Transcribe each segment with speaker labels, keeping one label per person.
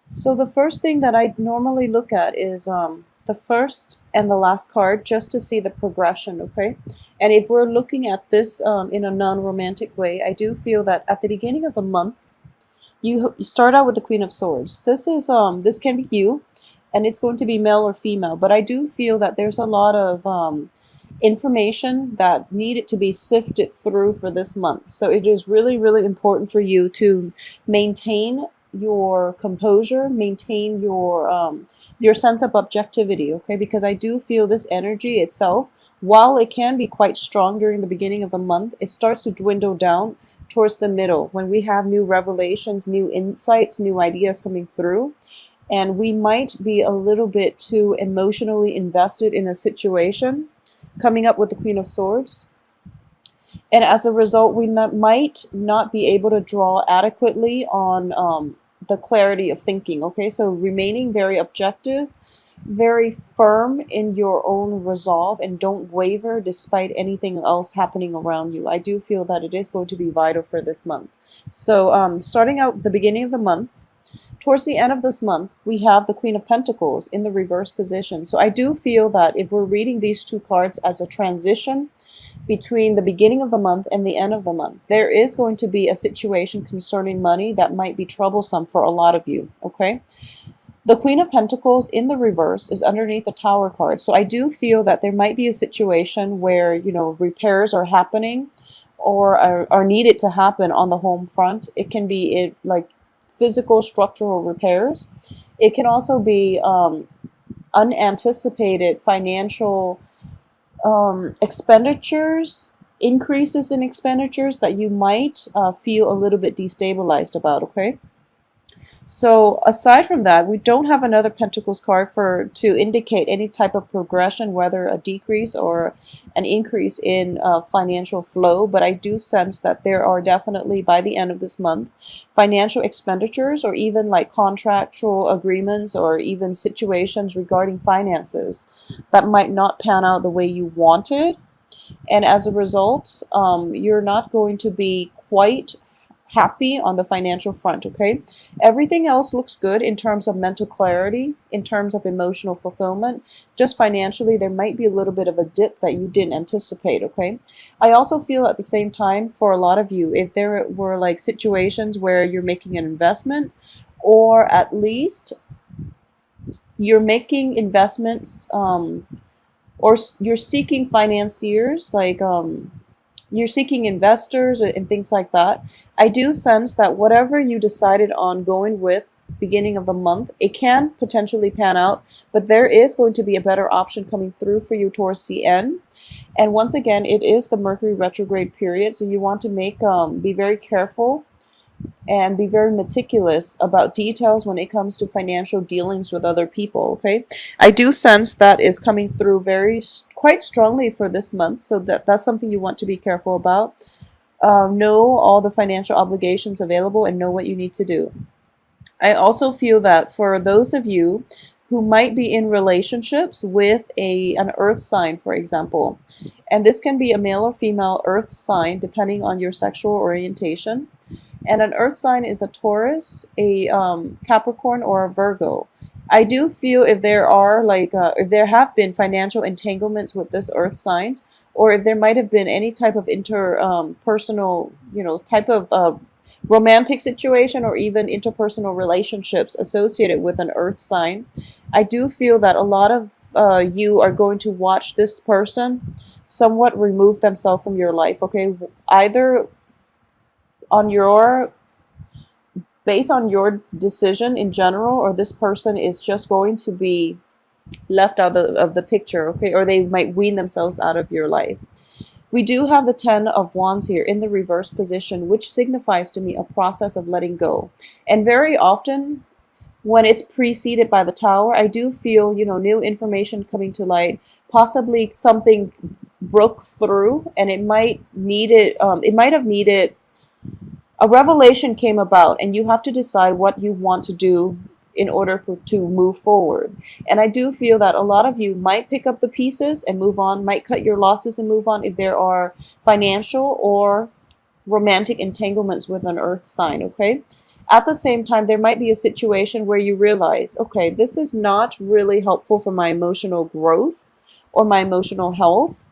Speaker 1: So the first thing that I normally look at is the first and the last card just to see the progression, okay? And if we're looking at this in a non-romantic way, I do feel that at the beginning of the month, you start out with the Queen of Swords. This can be you, and it's going to be male or female, but I do feel that there's a lot of information that needed to be sifted through for this month. So it is really, really important for you to maintain your composure, maintain your sense of objectivity, okay? Because I do feel this energy itself, while it can be quite strong during the beginning of the month, it starts to dwindle down towards the middle when we have new revelations, new insights, new ideas coming through. And we might be a little bit too emotionally invested in a situation, coming up with the Queen of Swords. And as a result, we might not be able to draw adequately on the clarity of thinking. Okay, so remaining very objective, very firm in your own resolve, and don't waver despite anything else happening around you. I do feel that it is going to be vital for this month. So, starting out the beginning of the month, towards the end of this month, we have the Queen of Pentacles in the reverse position. So I do feel that if we're reading these two cards as a transition between the beginning of the month and the end of the month, there is going to be a situation concerning money that might be troublesome for a lot of you, okay? The Queen of Pentacles in the reverse is underneath the Tower card. So I do feel that there might be a situation where, repairs are happening or are needed to happen on the home front. It can be like physical structural repairs. It can also be unanticipated financial expenditures, increases in expenditures that you might feel a little bit destabilized about, okay? So aside from that, we don't have another Pentacles card to indicate any type of progression, whether a decrease or an increase in financial flow. But I do sense that there are definitely, by the end of this month, financial expenditures or even like contractual agreements or even situations regarding finances that might not pan out the way you wanted. And as a result, you're not going to be quite happy on the financial front, okay? Everything else looks good in terms of mental clarity, in terms of emotional fulfillment. Just financially, there might be a little bit of a dip that you didn't anticipate, okay? I also feel at the same time, for a lot of you, if there were like situations where you're making an investment, or at least you're making investments, or you're seeking financiers, like you're seeking investors and things like that. I do sense that whatever you decided on going with beginning of the month, it can potentially pan out, but there is going to be a better option coming through for you towards the end. And once again, it is the Mercury retrograde period, so you want to be very careful and be very meticulous about details when it comes to financial dealings with other people, okay? I do sense that is coming through quite strongly for this month, so that's something you want to be careful about. Know all the financial obligations available and know what you need to do. I also feel that for those of you who might be in relationships with an earth sign, for example, and this can be a male or female earth sign depending on your sexual orientation. And an earth sign is a Taurus, a Capricorn, or a Virgo. I do feel if there are if there have been financial entanglements with this earth signs, or if there might have been any type of interpersonal, type of romantic situation or even interpersonal relationships associated with an earth sign, I do feel that a lot of you are going to watch this person somewhat remove themselves from your life, okay? Either on your based on your decision in general, or this person is just going to be left out of the picture, okay? Or they might wean themselves out of your life. We do have the Ten of Wands here in the reverse position, which signifies to me a process of letting go. And very often, when it's preceded by the Tower, I do feel, new information coming to light, possibly something broke through, and it might have needed a revelation came about, and you have to decide what you want to do in order to move forward. And I do feel that a lot of you might pick up the pieces and move on, might cut your losses and move on if there are financial or romantic entanglements with an earth sign, okay? At the same time, there might be a situation where you realize, okay, this is not really helpful for my emotional growth or my emotional health,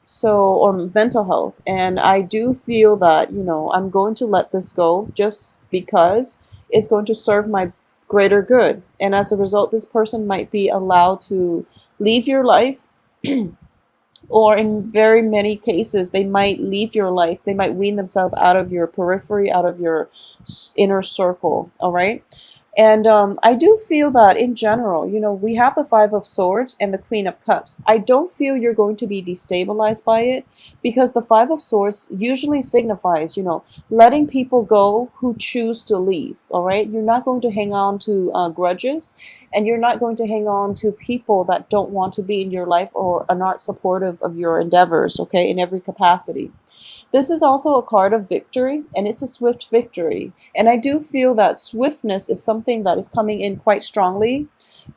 Speaker 1: so, or mental health. And I do feel that, I'm going to let this go just because it's going to serve my greater good. And as a result, this person might be allowed to leave your life, or in very many cases, they might leave your life. They might wean themselves out of your periphery, out of your inner circle. All right. And I do feel that in general, we have the Five of Swords and the Queen of Cups. I don't feel you're going to be destabilized by it, because the Five of Swords usually signifies, letting people go who choose to leave. All right. You're not going to hang on to grudges, and you're not going to hang on to people that don't want to be in your life or are not supportive of your endeavors. Okay. In every capacity. This is also a card of victory, and it's a swift victory. And I do feel that swiftness is something that is coming in quite strongly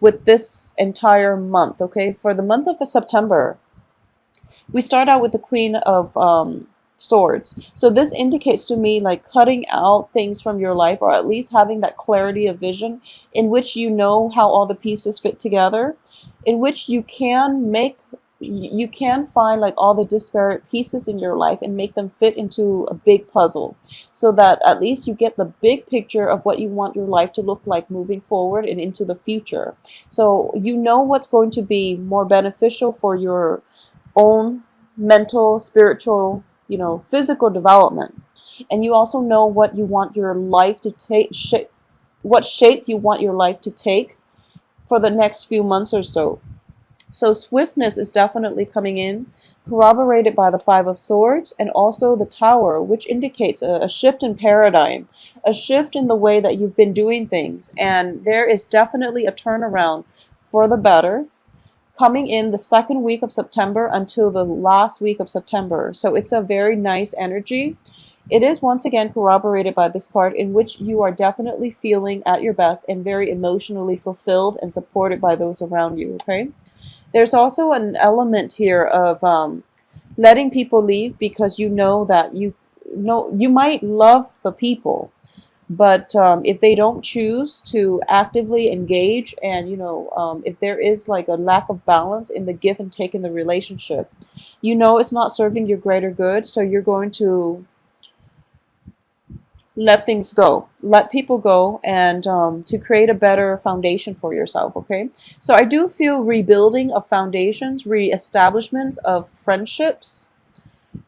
Speaker 1: with this entire month, okay? For the month of September, we start out with the Queen of Swords. So this indicates to me like cutting out things from your life, or at least having that clarity of vision in which you know how all the pieces fit together, in which you can find like all the disparate pieces in your life and make them fit into a big puzzle, so that at least you get the big picture of what you want your life to look like moving forward and into the future. So you know what's going to be more beneficial for your own mental, spiritual, physical development. And you also know what you want your life to take, what shape you want your life to take for the next few months or so. So swiftness is definitely coming in, corroborated by the Five of Swords and also the Tower, which indicates a shift in paradigm, a shift in the way that you've been doing things. And there is definitely a turnaround for the better coming in the second week of September until the last week of September. So it's a very nice energy. It is once again corroborated by this card, in which you are definitely feeling at your best and very emotionally fulfilled and supported by those around you, okay? There's also an element here of letting people leave, because you know that you might love the people, but if they don't choose to actively engage, and if there is like a lack of balance in the give and take in the relationship, it's not serving your greater good. So you're going to let things go, let people go, and to create a better foundation for yourself, okay? So I do feel rebuilding of foundations, reestablishment of friendships,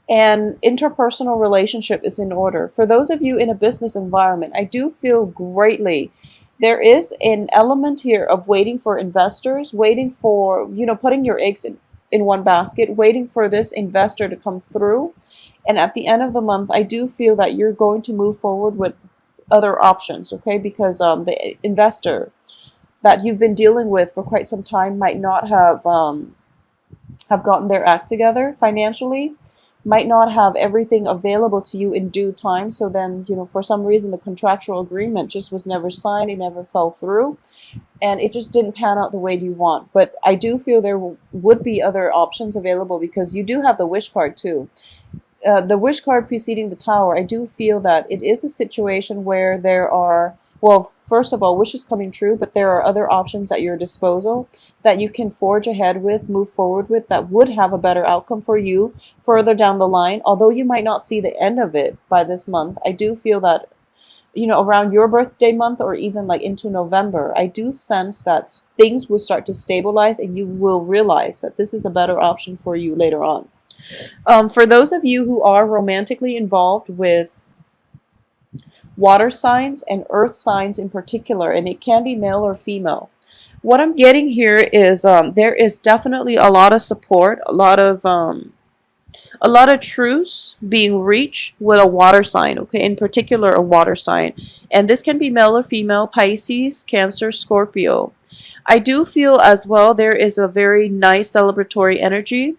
Speaker 1: and interpersonal relationship is in order. For those of you in a business environment, I do feel greatly there is an element here of waiting for investors, waiting for, putting your eggs in one basket, waiting for this investor to come through. And at the end of the month, I do feel that you're going to move forward with other options, okay? Because the investor that you've been dealing with for quite some time might not have gotten their act together financially, might not have everything available to you in due time. So then, for some reason, the contractual agreement just was never signed, it never fell through, and it just didn't pan out the way you want. But I do feel there would be other options available, because you do have the Wish card too. The Wish card preceding the Tower, I do feel that it is a situation where there are, well, first of all, wishes coming true, but there are other options at your disposal that you can forge ahead with, move forward with, that would have a better outcome for you further down the line. Although you might not see the end of it by this month, I do feel that, around your birthday month, or even like into November, I do sense that things will start to stabilize, and you will realize that this is a better option for you later on. For those of you who are romantically involved with water signs and earth signs in particular, and it can be male or female, what I'm getting here is there is definitely a lot of support, a lot of truths being reached with a water sign, okay? In particular, a water sign. And this can be male or female, Pisces, Cancer, Scorpio. I do feel as well there is a very nice celebratory energy.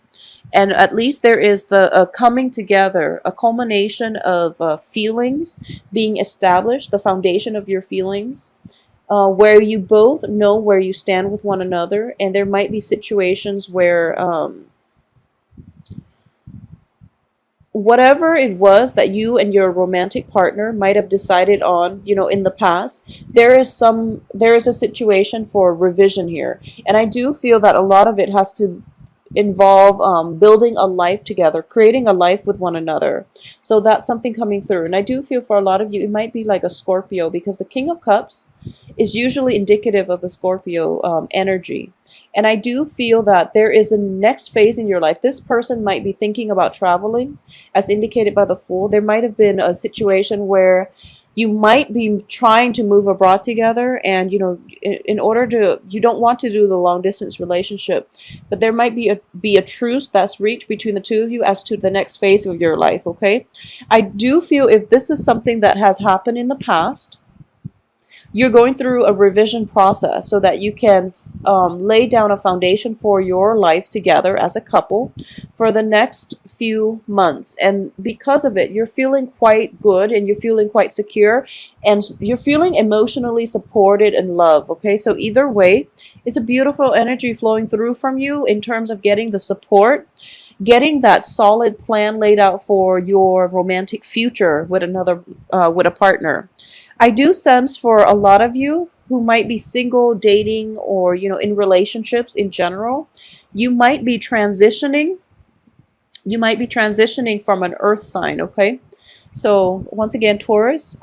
Speaker 1: And at least there is the coming together, a culmination of feelings being established, the foundation of your feelings, where you both know where you stand with one another. And there might be situations where whatever it was that you and your romantic partner might have decided on, in the past, there is a situation for revision here. And I do feel that a lot of it has to involve building a life together, creating a life with one another. So that's something coming through. And I do feel for a lot of you, it might be like a Scorpio, because the King of Cups is usually indicative of a Scorpio energy. And I do feel that there is a next phase in your life. This person might be thinking about traveling, as indicated by the Fool. There might have been a situation where you might be trying to move abroad together, and in order to, you don't want to do the long distance relationship, but there might be a truce that's reached between the two of you as to the next phase of your life. Okay, I do feel if this is something that has happened in the past, you're going through a revision process so that you can lay down a foundation for your life together as a couple for the next few months. And because of it, you're feeling quite good, and you're feeling quite secure, and you're feeling emotionally supported and loved. Okay, so either way, it's a beautiful energy flowing through from you in terms of getting the support, getting that solid plan laid out for your romantic future with with a partner. I do sense for a lot of you who might be single, dating, or in relationships in general, you might be transitioning. You might be transitioning from an earth sign. Okay, so once again, Taurus,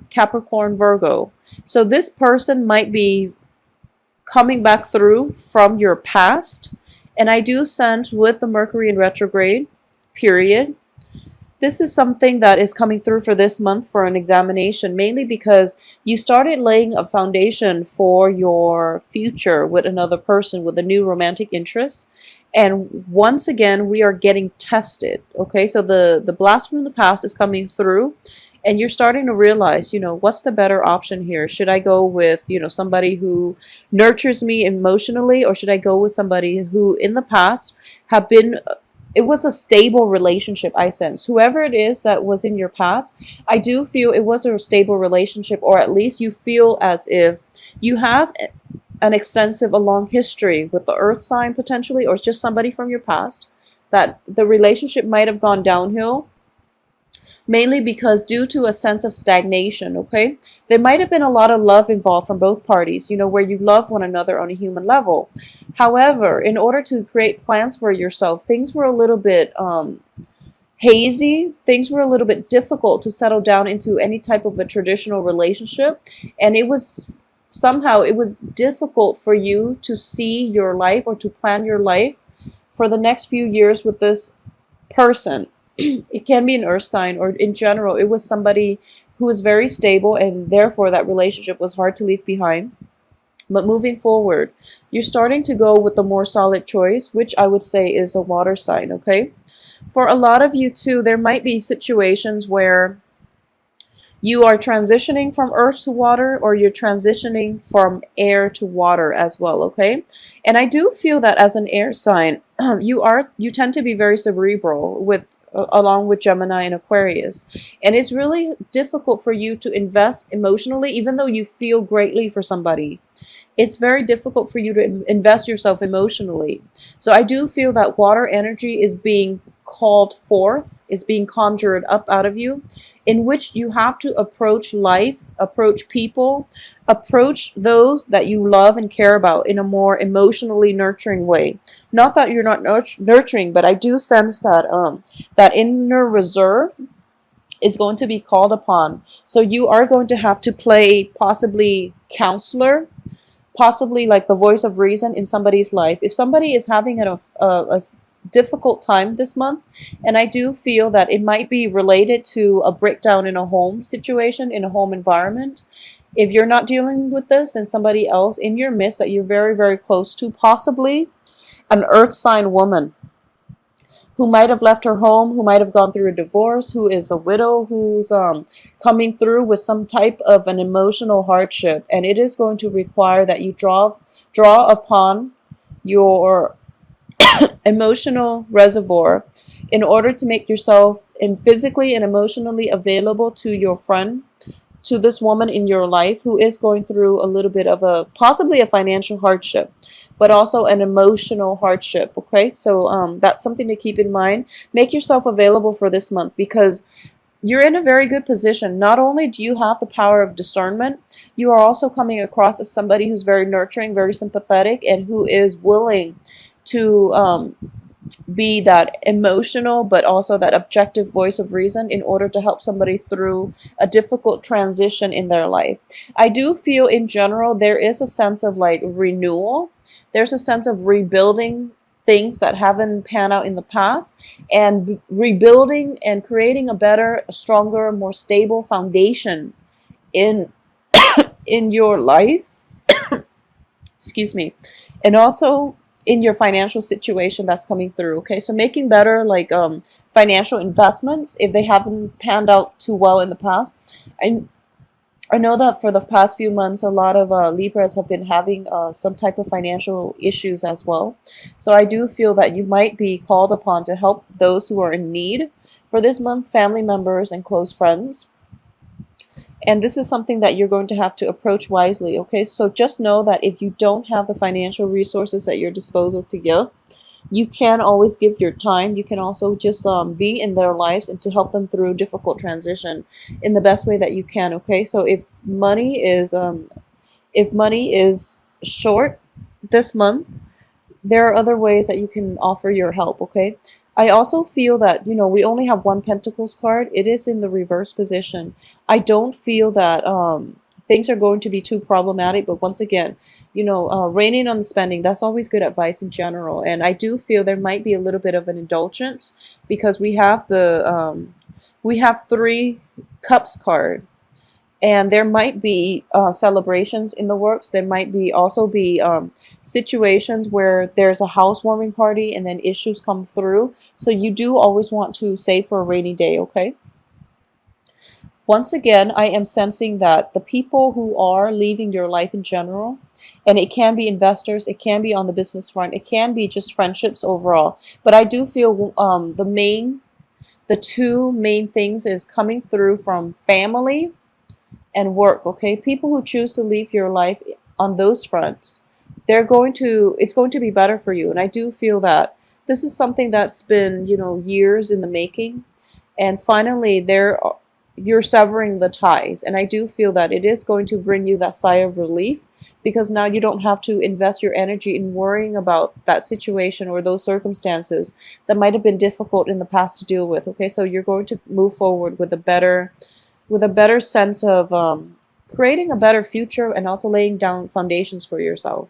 Speaker 1: Capricorn, Virgo. So this person might be coming back through from your past, and I do sense with the Mercury in retrograde period, this is something that is coming through for this month for an examination, mainly because you started laying a foundation for your future with another person, with a new romantic interest. And once again, we are getting tested. Okay, so the blast from the past is coming through, and you're starting to realize, what's the better option here? Should I go with, somebody who nurtures me emotionally, or should I go with somebody who in the past have been, it was a stable relationship, I sense. Whoever it is that was in your past, I do feel it was a stable relationship, or at least you feel as if you have an extensive, a long history with the earth sign potentially, or just somebody from your past, that the relationship might have gone downhill, mainly because due to a sense of stagnation. Okay, there might have been a lot of love involved from both parties, where you love one another on a human level. However, in order to create plans for yourself, things were a little bit hazy. Things were a little bit difficult to settle down into any type of a traditional relationship, and it was difficult for you to see your life or to plan your life for the next few years with this person. It can be an earth sign, or in general, it was somebody who was very stable, and therefore that relationship was hard to leave behind. But moving forward, you're starting to go with the more solid choice, which I would say is a water sign. Okay, for a lot of you too, there might be situations where you are transitioning from earth to water, or you're transitioning from air to water as well. Okay, and I do feel that as an air sign, you tend to be very cerebral with along with Gemini and Aquarius, and it's really difficult for you to invest emotionally, even though you feel greatly for somebody. It's very difficult for you to invest yourself emotionally. So I do feel that water energy is being called forth, is being conjured up out of you, in which you have to approach life, approach people, approach those that you love and care about in a more emotionally nurturing way. Not that you're not nurturing, but I do sense that that inner reserve is going to be called upon. So you are going to have to play possibly counselor, possibly like the voice of reason in somebody's life. If somebody is having a difficult time this month, and I do feel that it might be related to a breakdown in a home situation, in a home environment. If you're not dealing with this, then somebody else in your midst that you're very, very close to, possibly an earth sign woman who might have left her home, who might have gone through a divorce, who is a widow, who's coming through with some type of an emotional hardship. And it is going to require that you draw upon your emotional reservoir in order to make yourself physically and emotionally available to your friend, to this woman in your life who is going through a little bit of a possibly a financial hardship, but also an emotional hardship. Okay, so that's something to keep in mind. Make yourself available for this month because you're in a very good position. Not only do you have the power of discernment, you are also coming across as somebody who's very nurturing, very sympathetic, and who is willing to be that emotional but also that objective voice of reason in order to help somebody through a difficult transition in their life. I do feel in general there is a sense of like renewal. There's a sense of rebuilding things that haven't panned out in the past and rebuilding and creating a better, a stronger, more stable foundation in your life. Excuse me. And also in your financial situation that's coming through. Okay, so making better like financial investments if they haven't panned out too well in the past. I know that for the past few months, a lot of Libras have been having some type of financial issues as well. So I do feel that you might be called upon to help those who are in need for this month, family members and close friends. And this is something that you're going to have to approach wisely, okay? So just know that if you don't have the financial resources at your disposal to give, you can always give your time. You can also just be in their lives and to help them through difficult transition in the best way that you can, okay? So if money is short this month, there are other ways that you can offer your help, okay? I also feel that, we only have one Pentacles card. It is in the reverse position. I don't feel that things are going to be too problematic, but once again, reining on the spending, that's always good advice in general. And I do feel there might be a little bit of an indulgence because we have we have 3 Cups card. And there might be celebrations in the works. There might also be situations where there's a housewarming party and then issues come through. So you do always want to save for a rainy day, okay? Once again, I am sensing that the people who are leaving your life in general, and it can be investors, it can be on the business front, it can be just friendships overall. But I do feel the 2 main things is coming through from family and work, okay? People who choose to leave your life on those fronts, it's going to be better for you. And I do feel that this is something that's been, years in the making. And finally, you're severing the ties. And I do feel that it is going to bring you that sigh of relief because now you don't have to invest your energy in worrying about that situation or those circumstances that might have been difficult in the past to deal with, okay? So you're going to move forward with a better sense of creating a better future and also laying down foundations for yourself.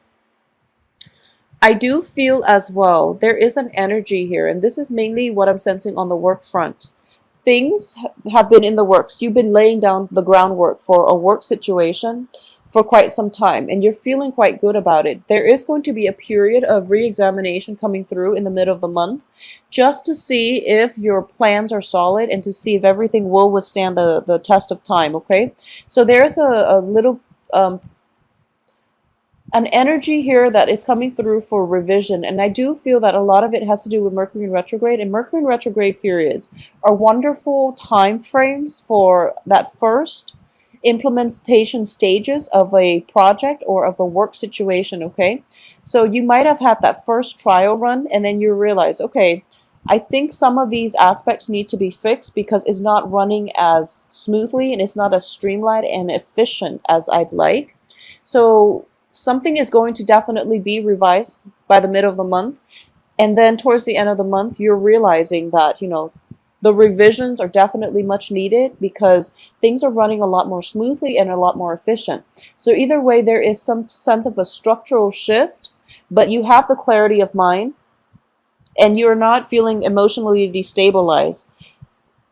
Speaker 1: I do feel as well there is an energy here, and this is mainly what I'm sensing on the work front. Things have been in the works. You've been laying down the groundwork for a work situation for quite some time, and you're feeling quite good about it. There is going to be a period of re-examination coming through in the middle of the month just to see if your plans are solid and to see if everything will withstand the test of time, okay? So there's a little an energy here that is coming through for revision, and I do feel that a lot of it has to do with Mercury in retrograde, and Mercury in retrograde periods are wonderful time frames for that first implementation stages of a project or of a work situation, okay? So you might have had that first trial run and then you realize, okay, I think some of these aspects need to be fixed because it's not running as smoothly and it's not as streamlined and efficient as I'd like. So something is going to definitely be revised by the middle of the month. And then towards the end of the month, you're realizing that, the revisions are definitely much needed because things are running a lot more smoothly and a lot more efficient. So either way, there is some sense of a structural shift, but you have the clarity of mind and you're not feeling emotionally destabilized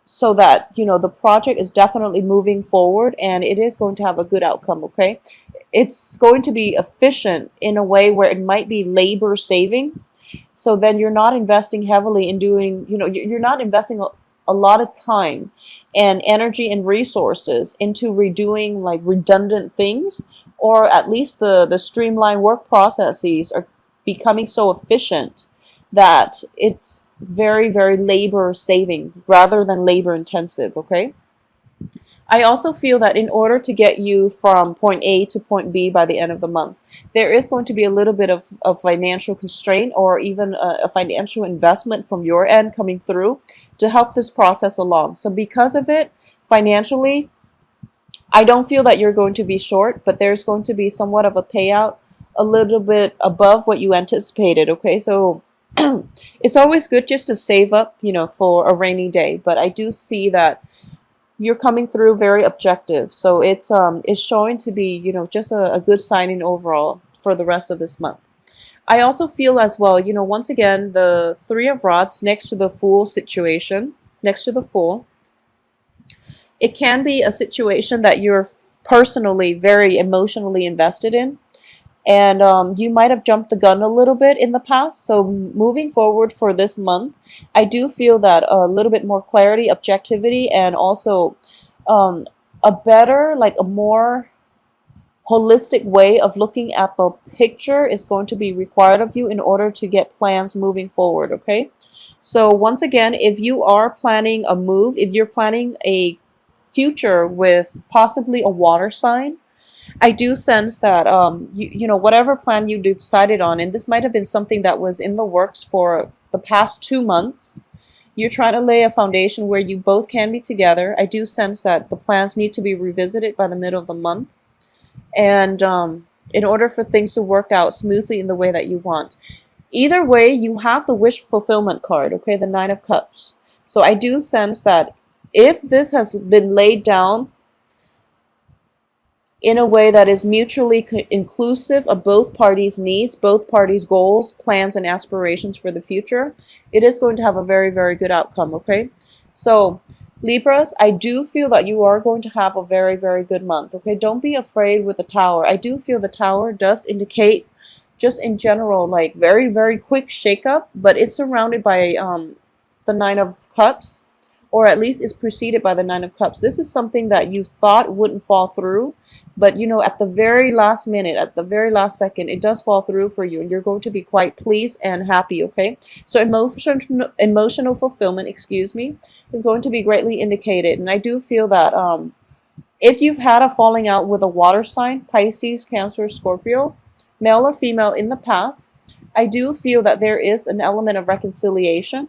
Speaker 1: so that, the project is definitely moving forward and it is going to have a good outcome, okay? It's going to be efficient in a way where it might be labor saving. So then you're not investing heavily in doing, you're not investing a lot of time and energy and resources into redoing like redundant things, or at least the streamlined work processes are becoming so efficient that it's very, very labor saving rather than labor intensive, okay? I also feel that in order to get you from point A to point B by the end of the month, there is going to be a little bit of financial constraint or even a financial investment from your end coming through to help this process along. So because of it, financially, I don't feel that you're going to be short, but there's going to be somewhat of a payout a little bit above what you anticipated, okay? So it's always good just to save up, for a rainy day, but I do see that you're coming through very objective. So it's showing to be, just a good signing overall for the rest of this month. I also feel as well, once again, the Three of Rods next to the Fool situation, next to the Fool, it can be a situation that you're personally very emotionally invested in. And you might have jumped the gun a little bit in the past. So moving forward for this month, I do feel that a little bit more clarity, objectivity, and also um, a better, like a more holistic way of looking at the picture is going to be required of you in order to get plans moving forward, okay? So once again, if you are planning a move, if you're planning a future with possibly a water sign, I do sense that whatever plan you decided on, and this might have been something that was in the works for the past 2 months, you're trying to lay a foundation where you both can be together. I do sense that the plans need to be revisited by the middle of the month, and in order for things to work out smoothly in the way that you want. Either way, you have the wish fulfillment card, okay, the Nine of Cups. So I do sense that if this has been laid down in a way that is mutually inclusive of both parties' needs, both parties' goals, plans, and aspirations for the future, it is going to have a very, very good outcome, okay? So, Libras, I do feel that you are going to have a very, very good month, okay? Don't be afraid with the Tower. I do feel the Tower does indicate, just in general, like very, very quick shakeup, but it's surrounded by the Nine of Cups, or at least is preceded by the Nine of Cups. This is something that you thought wouldn't fall through, but at the very last minute, at the very last second, it does fall through for you, and you're going to be quite pleased and happy, okay? So emotional fulfillment, excuse me, is going to be greatly indicated. And I do feel that if you've had a falling out with a water sign, Pisces, Cancer, Scorpio, male or female in the past, I do feel that there is an element of reconciliation,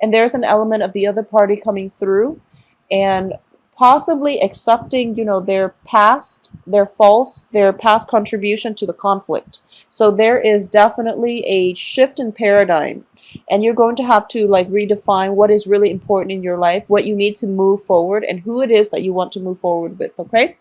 Speaker 1: and there's an element of the other party coming through and possibly accepting, their past, their faults, their past contribution to the conflict. So there is definitely a shift in paradigm, and you're going to have to like redefine what is really important in your life, what you need to move forward, and who it is that you want to move forward with, okay?